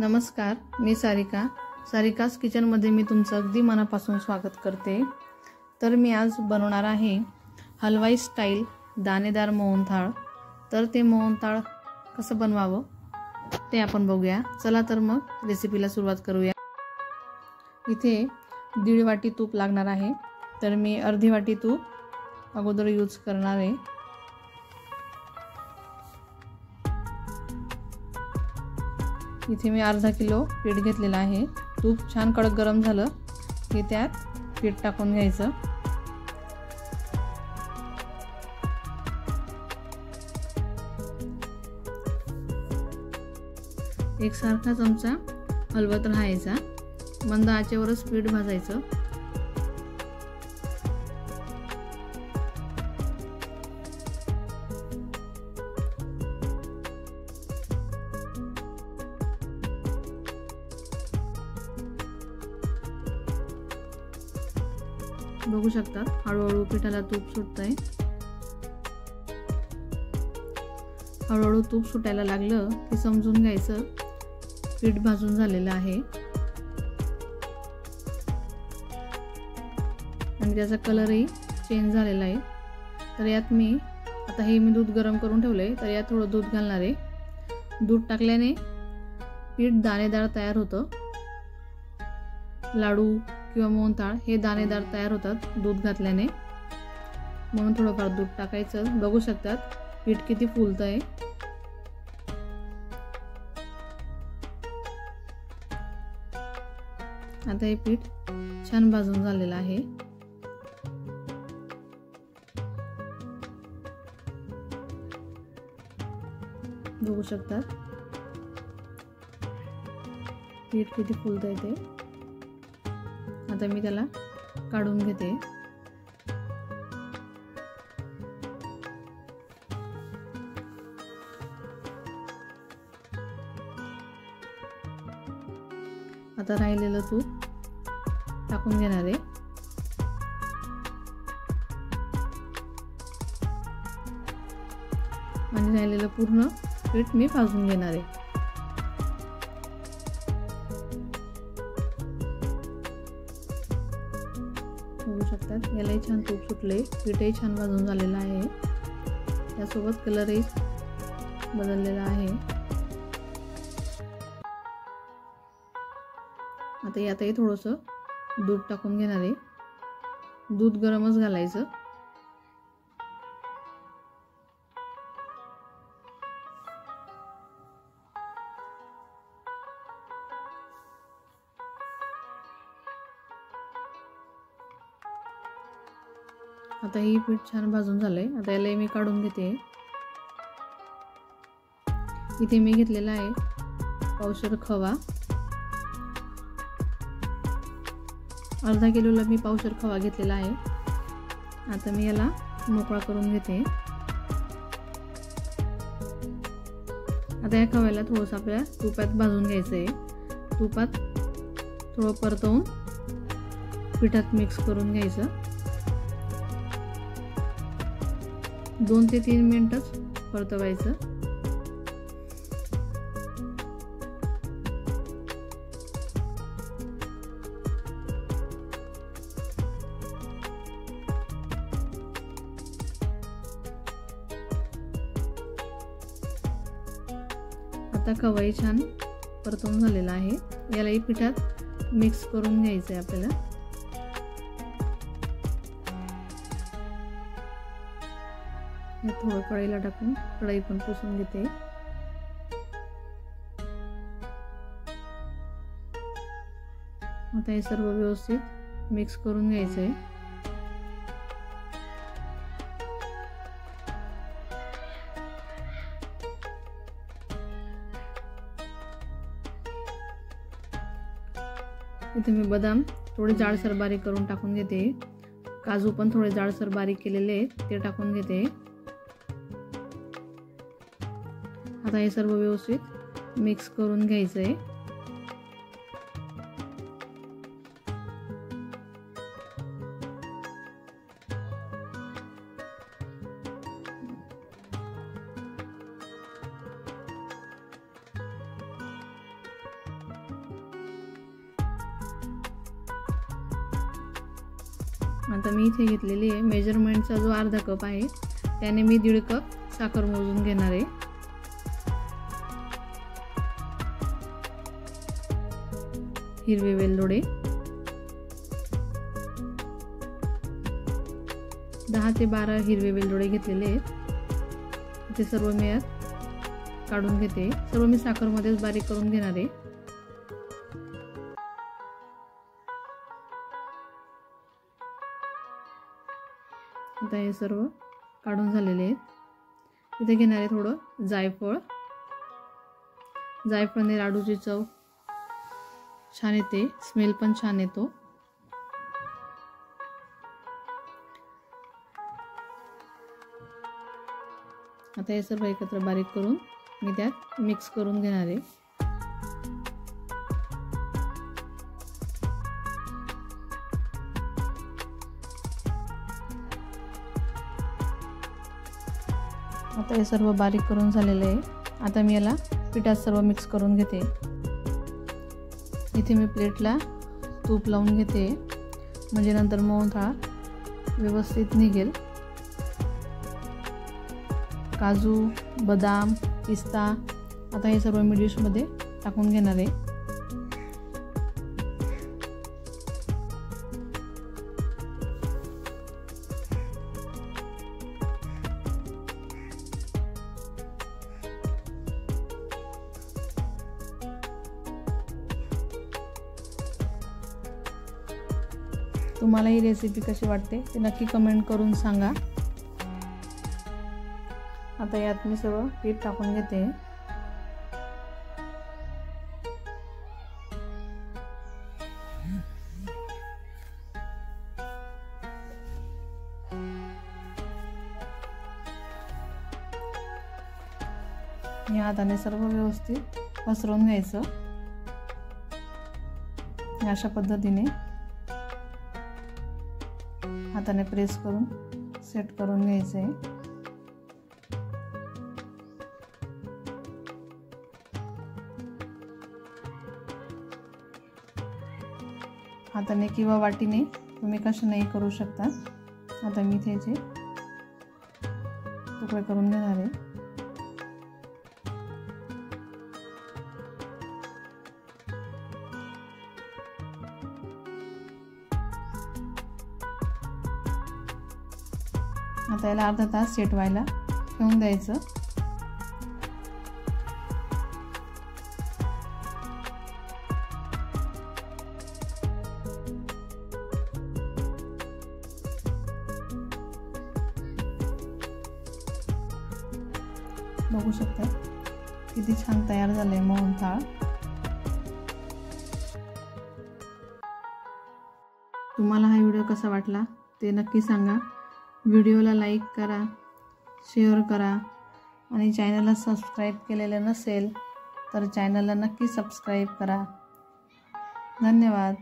नमस्कार, मी सारिकास किचनमध्ये मी तुमचं अगदी मनापासून स्वागत करते। तर मी आज बनवणार आहे हलवाई स्टाईल दाणेदार मोहनथाळ। तर ते मोहनथाळ कसं बनवावं ते आपण बघूया। चला तर मग रेसिपीला सुरुवात करूया। इथे 1.5 वाटी तूप लागणार आहे, तर मी अर्धी वाटी तूप अगोदर यूज करणार आहे। इथे मी अर्धा किलो पीठ घेतलेला आहे। तूप छान कडक गरम झालं की त्यात पीठ टाकून घ्यायचं। एक सारखा चमचा हलवत राहायचा, मंद आचेवरच पीठ भाजायचं। बघू शकता हळूहळू पिठाला तूप सुटतंय। हळूहळू तूप सुटायला लागलं की समजून घ्यायचं पीठ भाजून झालेलं आहे आणि त्याचा कलरही चेंज झालेला आहे। तर यात मी आता हे दूध गरम करून ठेवले, तर यात थोडं दूध घालणार आहे। दूध टाकल्याने पीठ दाणेदार तयार होतं। लाडू किंवा मोहनथाळ हे दाणेदार तयार होतात दूध घातल्याने, म्हणून थोडंफार दूध टाकायचं। बघू शकतात पीठ किती फुलतंय। आता हे पीठ छान भाजून झालेलं आहे। बघू शकतात पीठ किती फुलतंय ते। आता मी त्याला काढून घेते। आता राहिलेलं तूप टाकून घेणार आहे आणि राहिलेलं पूर्ण पीठ मी भाजून घेणार आहे। बघू शकतात यालाही छान तूप सुटले, पीठही छान भाजून झालेलं आहे। त्यासोबत कलरही बदललेला आहे। आता यातही थोडंसं दूध टाकून घेणार आहे। दूध गरमच घालायचं। आता ही पीठ छान भाजून झालंय। आता याला मी काढून घेते। इथे मी घेतलेला आहे पावशेर खवा। अर्धा किलोला मी पावशेर खवा घेतलेला आहे। आता मी याला मोकळा करून घेते। आता या खव्याला थोडंसं आपल्याला तुपात भाजून घ्यायचं आहे। तुपात थोडं परतवून पिठात मिक्स करून घ्यायचं। 2 ते 3 मिनिटच परतवायचं। आता खवाही छान परतवून झालेला आहे। यालाही पिठात मिक्स करून घ्यायचं आहे आपल्याला। हे थोडं कढईला टाकून कढई पण पुसून घेते। आता हे सर्व व्यवस्थित मिक्स करून घ्यायचं आहे। इथे मी बदाम थोडे जाडसर बारीक करून टाकून घेते। काजू पण थोडे जाडसर बारीक केलेले ते टाकून घेते। आता हे सर्व व्यवस्थित मिक्स करून घ्यायचंय। आता मी इथे घेतलेली आहे मेजरमेंटचा जो अर्धा कप आहे त्याने मी 1.5 कप साखर मोजून घेणार आहे। हिरवे वेलदोडे 10 ते 12 हिरवे वेलदोडे घेतलेले आहेत। ते सर्व मी यात काढून घेते। सर्व मी साखरमध्येच बारीक करून घेणार आहे। आता हे सर्व काढून झालेले आहेत। इथे घेणार आहे थोडं जायफळ। जायफळाने लाडूची चव छान येते, स्मेल पण छान येतो। आता हे सर्व एकत्र बारीक करून मी त्यात मिक्स करून घेणार आहे। आता हे सर्व बारीक करून झालेले आहे। आता मी याला पिठात सर्व मिक्स करून घेते। इथे मी प्लेटला तूप लावून घेते म्हणजे नंतर मोहनथाळ व्यवस्थित निघेल। काजू, बदाम, पिस्ता आता हे सर्व मी डिशमध्ये टाकून घेणार आहे। तुम्हाला ही रेसिपी कशी वाटते ते नक्की कमेंट करून सांगा। आता यात मी सर्व पीठ टाकून घेते। या हाताने सर्व व्यवस्थित पसरवून घ्यायचं। अशा पद्धतीने हाताने प्रेस करून सेट करून घ्यायचं आहे। हाताने किंवा वाटीने तुम्ही कशानेही करू शकता। आता मी त्याचे तुकडे करून घेणार आहे। आता याला अर्धा तास सेट व्हायला ठेवून द्यायचं। बघू शकता किती छान तयार झालंय मोहनथाळ। तुम्हाला हा व्हिडिओ कसा वाटला ते नक्की सांगा। व्हिडिओला लाईक करा, शेअर करा आणि चॅनलला सबस्क्राईब केलेलं नसेल तर चॅनलला नक्की सबस्क्राईब करा। धन्यवाद।